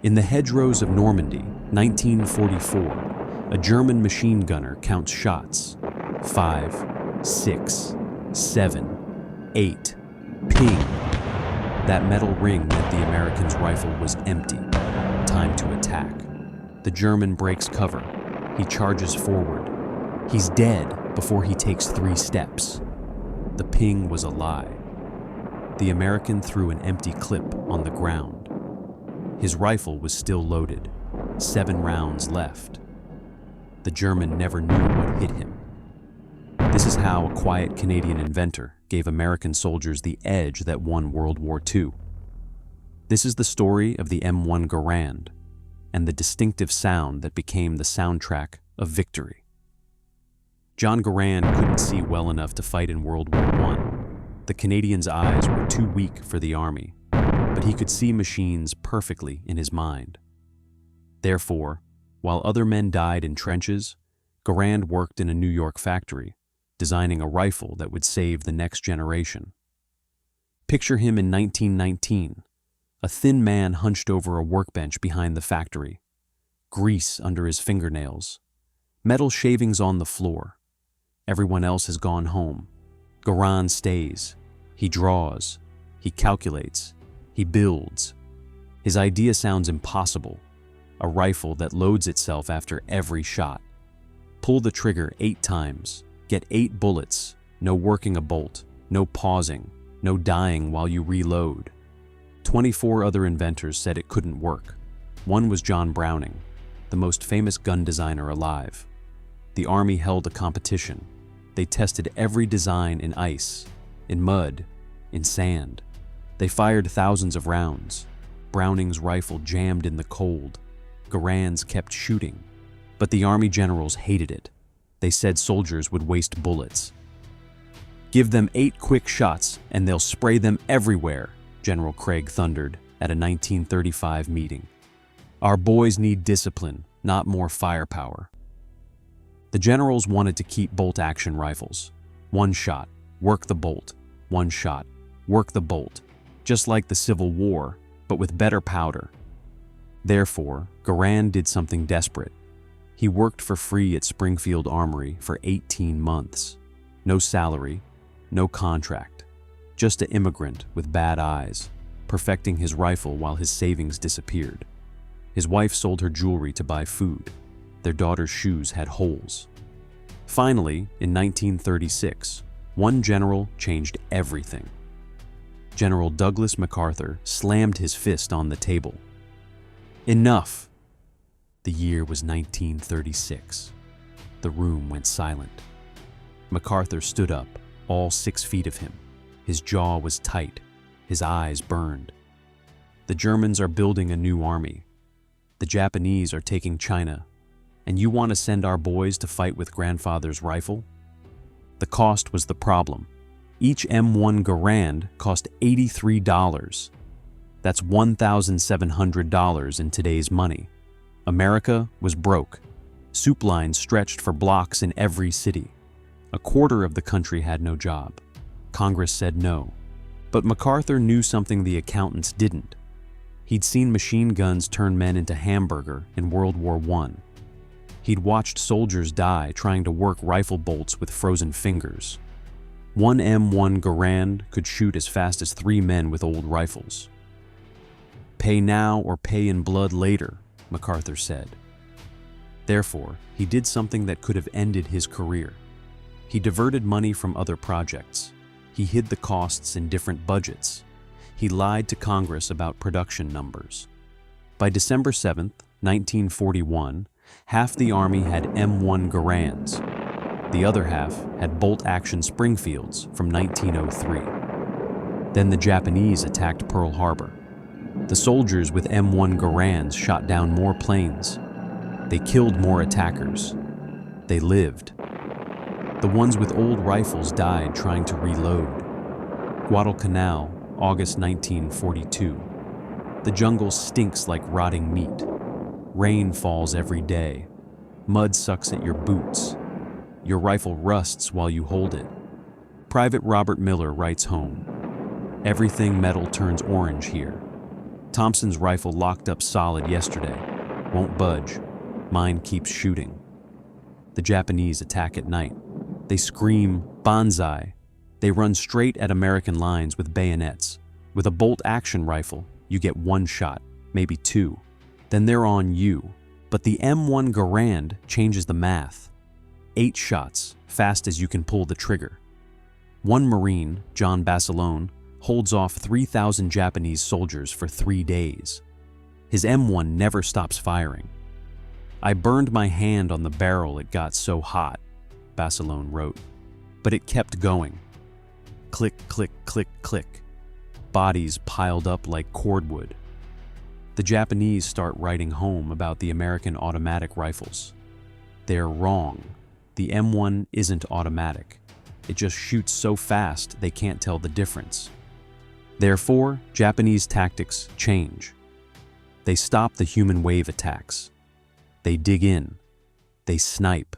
In the hedgerows of Normandy, 1944, a German machine gunner counts shots. 5, 6, 7, 8. Ping! That metal ring meant the American's rifle was empty. Time to attack. The German breaks cover. He charges forward. He's dead before he takes 3 steps. The ping was a lie. The American threw an empty clip on the ground. His rifle was still loaded, 7 rounds left. The German never knew what hit him. This is how a quiet Canadian inventor gave American soldiers the edge that won World War II. This is the story of the M1 Garand and the distinctive sound that became the soundtrack of victory. John Garand couldn't see well enough to fight in World War I. The Canadians' eyes were too weak for the army, but he could see machines perfectly in his mind. Therefore, while other men died in trenches, Garand worked in a New York factory, designing a rifle that would save the next generation. Picture him in 1919, a thin man hunched over a workbench behind the factory, grease under his fingernails, metal shavings on the floor. Everyone else has gone home. Garand stays. He draws. He calculates. He builds. His idea sounds impossible. A rifle that loads itself after every shot. Pull the trigger 8 times. Get 8 bullets. No working a bolt. No pausing. No dying while you reload. 24 other inventors said it couldn't work. One was John Browning, the most famous gun designer alive. The Army held a competition. They tested every design in ice, in mud, in sand. They fired thousands of rounds. Browning's rifle jammed in the cold. Garand's kept shooting. But the Army generals hated it. They said soldiers would waste bullets. "Give them 8 quick shots and they'll spray them everywhere," General Craig thundered at a 1935 meeting. "Our boys need discipline, not more firepower." The generals wanted to keep bolt-action rifles. 1 shot, work the bolt. 1 shot, work the bolt. Just like the Civil War, but with better powder. Therefore, Garand did something desperate. He worked for free at Springfield Armory for 18 months. No salary, no contract. Just an immigrant with bad eyes, perfecting his rifle while his savings disappeared. His wife sold her jewelry to buy food. Their daughter's shoes had holes. Finally, in 1936, one general changed everything. General Douglas MacArthur slammed his fist on the table. "Enough!" The year was 1936. The room went silent. MacArthur stood up, all 6 feet of him. His jaw was tight. His eyes burned. "The Germans are building a new army. The Japanese are taking China. And you want to send our boys to fight with grandfather's rifle?" The cost was the problem. Each M1 Garand cost $83. That's $1,700 in today's money. America was broke. Soup lines stretched for blocks in every city. A quarter of the country had no job. Congress said no. But MacArthur knew something the accountants didn't. He'd seen machine guns turn men into hamburger in World War I. He'd watched soldiers die trying to work rifle bolts with frozen fingers. One M1 Garand could shoot as fast as 3 men with old rifles. "Pay now or pay in blood later," MacArthur said. Therefore, he did something that could have ended his career. He diverted money from other projects. He hid the costs in different budgets. He lied to Congress about production numbers. By December 7th, 1941, half the Army had M1 Garands. The other half had bolt-action Springfields from 1903. Then the Japanese attacked Pearl Harbor. The soldiers with M1 Garands shot down more planes. They killed more attackers. They lived. The ones with old rifles died trying to reload. Guadalcanal, August 1942. The jungle stinks like rotting meat. Rain falls every day. Mud sucks at your boots. Your rifle rusts while you hold it. Private Robert Miller writes home, "Everything metal turns orange here. Thompson's rifle locked up solid yesterday. Won't budge. Mine keeps shooting. The Japanese attack at night. They scream, "Banzai!" They run straight at American lines with bayonets. With a bolt-action rifle, you get one shot, maybe two. Then they're on you. But the M1 Garand changes the math. 8 shots, fast as you can pull the trigger. One Marine, John Basilone, holds off 3,000 Japanese soldiers for 3 days. His M1 never stops firing. "I burned my hand on the barrel, it got so hot," Basilone wrote. But it kept going. Click, click, click, click. Bodies piled up like cordwood. The Japanese start writing home about the American automatic rifles. They're wrong. The M1 isn't automatic. It just shoots so fast they can't tell the difference. Therefore, Japanese tactics change. They stop the human wave attacks. They dig in. They snipe.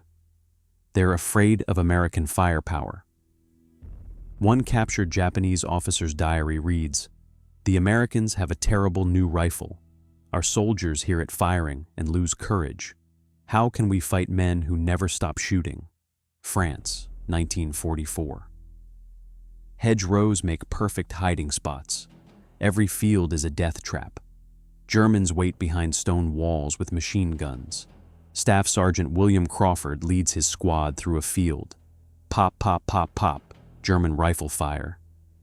They're afraid of American firepower. One captured Japanese officer's diary reads, "The Americans have a terrible new rifle. Our soldiers hear it firing and lose courage. How can we fight men who never stop shooting?" France, 1944. Hedgerows make perfect hiding spots. Every field is a death trap. Germans wait behind stone walls with machine guns. Staff Sergeant William Crawford leads his squad through a field. Pop, pop, pop, pop, German rifle fire.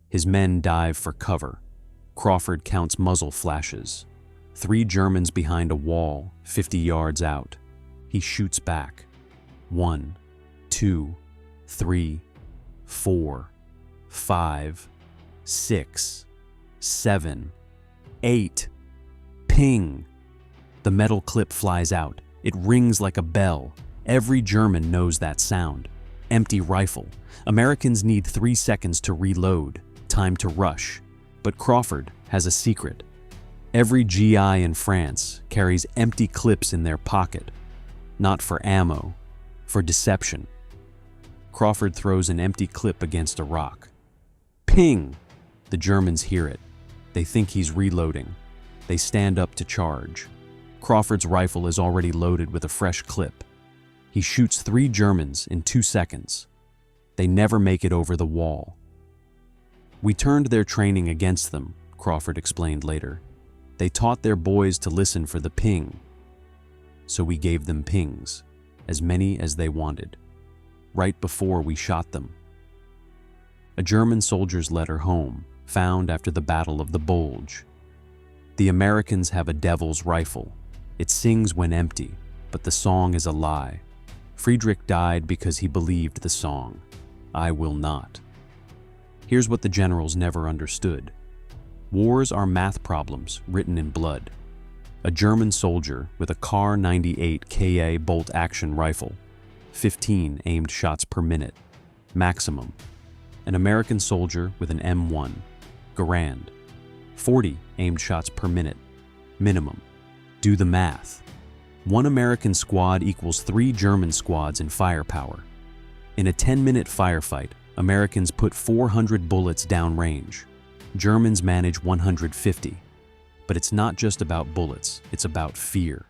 His men dive for cover. Crawford counts muzzle flashes. 3 Germans behind a wall, 50 yards out. He shoots back. 1, 2, 3, 4, 5, 6, 7, 8. Ping! The metal clip flies out. It rings like a bell. Every German knows that sound. Empty rifle. Americans need 3 seconds to reload. Time to rush. But Crawford has a secret. Every GI in France carries empty clips in their pocket. Not for ammo, for deception. Crawford throws an empty clip against a rock. Ping! The Germans hear it. They think he's reloading. They stand up to charge. Crawford's rifle is already loaded with a fresh clip. He shoots 3 Germans in 2 seconds. They never make it over the wall. "We turned their training against them," Crawford explained later. "They taught their boys to listen for the ping. So we gave them pings, as many as they wanted, right before we shot them." A German soldier's letter home, found after the Battle of the Bulge. "The Americans have a devil's rifle. It sings when empty, but the song is a lie. Friedrich died because he believed the song. I will not." Here's what the generals never understood. Wars are math problems written in blood. A German soldier with a Kar 98 Ka bolt-action rifle, 15 aimed shots per minute, maximum. An American soldier with an M1 Garand, 40 aimed shots per minute, minimum. Do the math. 1 American squad equals 3 German squads in firepower. In a 10-minute firefight, Americans put 400 bullets downrange. Germans manage 150. But it's not just about bullets, it's about fear.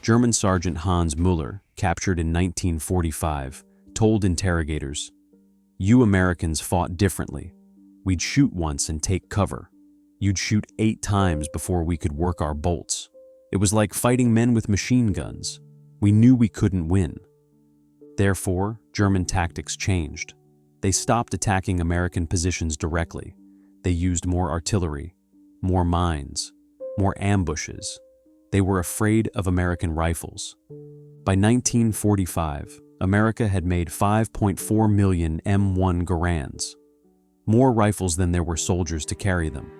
German Sergeant Hans Müller, captured in 1945, told interrogators, "You Americans fought differently. We'd shoot once and take cover. You'd shoot 8 times before we could work our bolts. It was like fighting men with machine guns. We knew we couldn't win." Therefore, German tactics changed. They stopped attacking American positions directly. They used more artillery, more mines, more ambushes. They were afraid of American rifles. By 1945, America had made 5.4 million M1 Garands, more rifles than there were soldiers to carry them.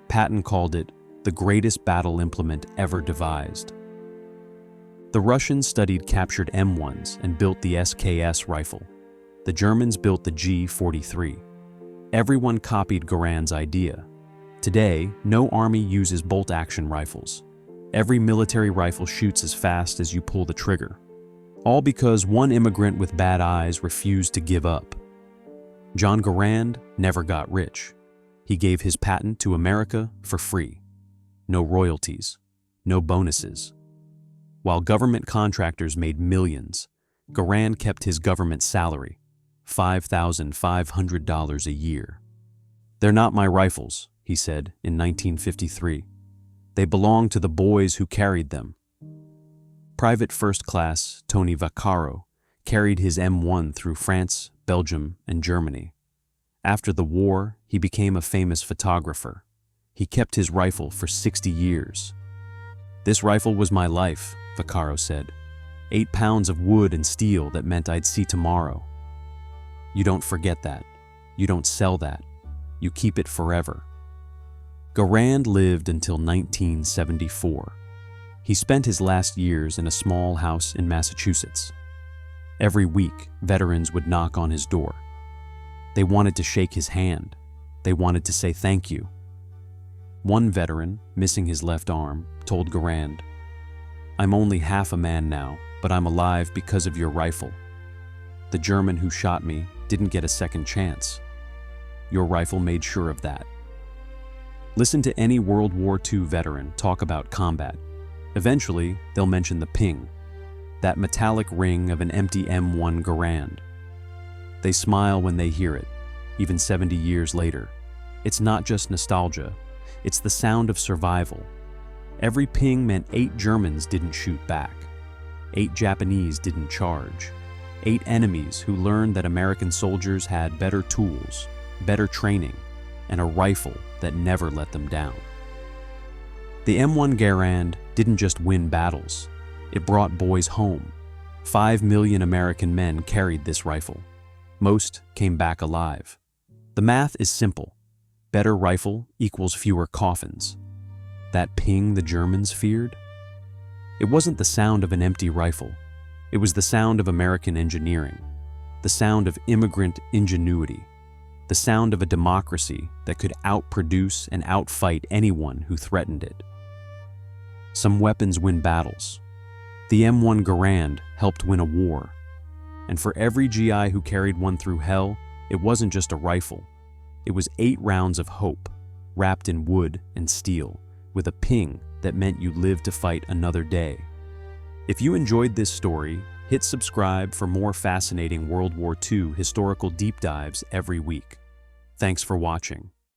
Patton called it the greatest battle implement ever devised. The Russians studied captured M1s and built the SKS rifle. The Germans built the G43. Everyone copied Garand's idea. Today, no army uses bolt-action rifles. Every military rifle shoots as fast as you pull the trigger. All because one immigrant with bad eyes refused to give up. John Garand never got rich. He gave his patent to America for free. no royalties, no bonuses. While government contractors made millions, Garand kept his government salary, $5,500 a year. "They're not my rifles," he said in 1953. "They belong to the boys who carried them." Private First Class Tony Vaccaro carried his M1 through France, Belgium, and Germany. After the war, he became a famous photographer. He kept his rifle for 60 years. "This rifle was my life," Vaccaro said. 8 pounds of wood and steel that meant I'd see tomorrow. You don't forget that. You don't sell that. You keep it forever. Garand lived until 1974. He spent his last years in a small house in Massachusetts. Every week, veterans would knock on his door. They wanted to shake his hand. They wanted to say thank you. One veteran, missing his left arm, told Garand, "I'm only half a man now, but I'm alive because of your rifle. The German who shot me didn't get a second chance. Your rifle made sure of that." Listen to any World War II veteran talk about combat. Eventually, they'll mention the ping, that metallic ring of an empty M1 Garand. They smile when they hear it, even 70 years later. It's not just nostalgia, it's the sound of survival. Every ping meant 8 Germans didn't shoot back. 8 Japanese didn't charge. 8 enemies who learned that American soldiers had better tools, better training, and a rifle that never let them down. The M1 Garand didn't just win battles, it brought boys home. 5 million American men carried this rifle. Most came back alive. The math is simple. Better rifle equals fewer coffins. That ping the Germans feared? It wasn't the sound of an empty rifle. It was the sound of American engineering, the sound of immigrant ingenuity, the sound of a democracy that could outproduce and outfight anyone who threatened it. Some weapons win battles. The M1 Garand helped win a war. And for every GI who carried one through hell, it wasn't just a rifle. It was 8 rounds of hope, wrapped in wood and steel, with a ping that meant you lived to fight another day. If you enjoyed this story, hit subscribe for more fascinating World War II historical deep dives every week. Thanks for watching.